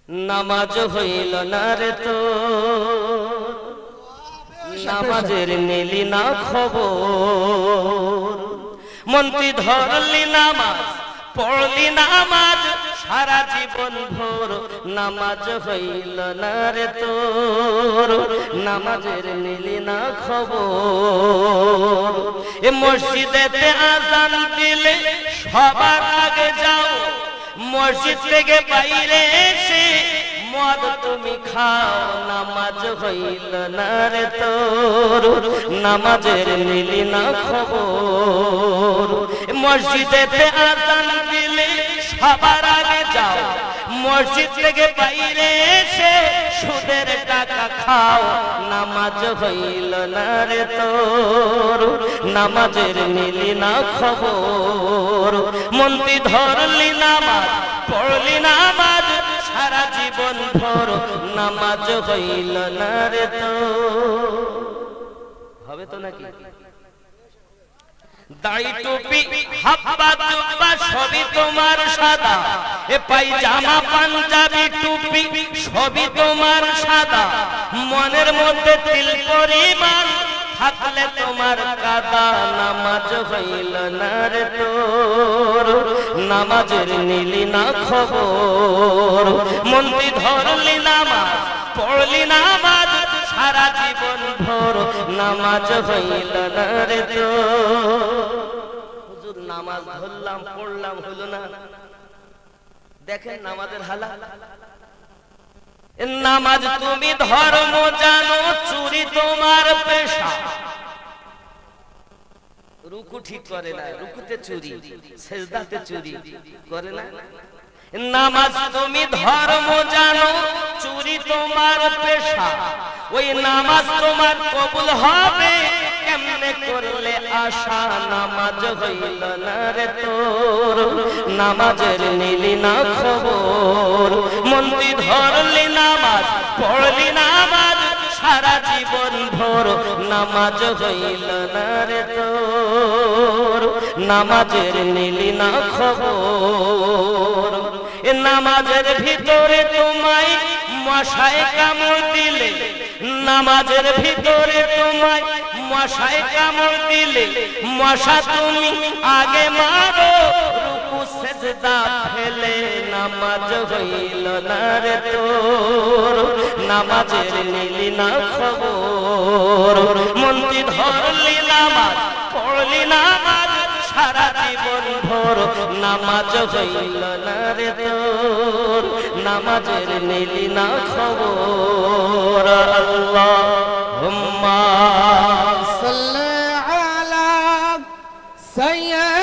নামাজ হইল না রে তো নামাজের নিলি না খবর মন্ত্রী ধরলি নামাজ পড়লি নামাজ সারা জীবন ভোর নামাজ হইল না রে তোর নামাজের নিলি না খবর এ মসজিদেতে আযান দিলে সবার আগে যাও মসজিদ থেকে বাইরে এসে মদ তুমি খাও নামাজ হইল না রে তোর নামাজের নিলি না খবর মসজিদেতে আযান দিলে সবার আগে যাও মসজিদ থেকে বাইরে এসে সুদের টাকা খাও নামাজ হইল না রে তোর নামাজের নিলি না খবর মন্ত্রী ধরলি নামাজ পড়লি নামাজ সারা জীবন ভর নামাজ হইল না রে তোর হবে তো নাকি দাড়ি টুপি হাব্বা জুব্বা সবই তোমার সাদা এ পায়জামা পাঞ্জাবি টুপি সবই তোমার সাদা মনের মধ্যে তিল পরিমাণ থাকলে তোমার কাদা নামাজ হইল না রে তোর নামাজের নিলি না খবর মন্ত্রী ধরলি নামাজ পড়লি নামাজ সারা জীবন ভোর নামাজ হইল না রে তোর হুজুর নামাজ ধরলাম পড়লাম হইল না দেখেন নামাজের হালাত নামাজ তুমি ধর্ম জানো চুরি তোমার পেশা রুকু ঠিক করে না রুকুতে চুরি সেজদাতে চুরি করে না নামাজ তুমি ধর্ম জানো চুরি তোমার পেশা ওই নামাজ তোমার কবুল হবে কেমনে করলে আশা নামাজ হইল না রে তোর নামাজের নিলি না খবর মন্ত্রী ধরলি নামাজ পড়লি নামাজ সারা জীবন ভোর নামাজ হইল না রে তোর নামাজের নিলি না খবর এ নামাজের ভিতরে তোমায় মশায় কামড় দিলে নামাজের ভিতরে তোমায় মশায় কামড় দিলে মশা তুমি আগে মারো রুকু সেজদা ফেলে নামাজ হইল না রে তোর নামাজের নিলি না খবর মন্ত্রী ধরলি নামাজ পড়লি নামাজ সারা জীবন ভোর নামাজ হইল না রে তোর নামাজের নিলি না খবর আল্লাহুম্মা সাল্লি আলা সাইয়্যিদিনা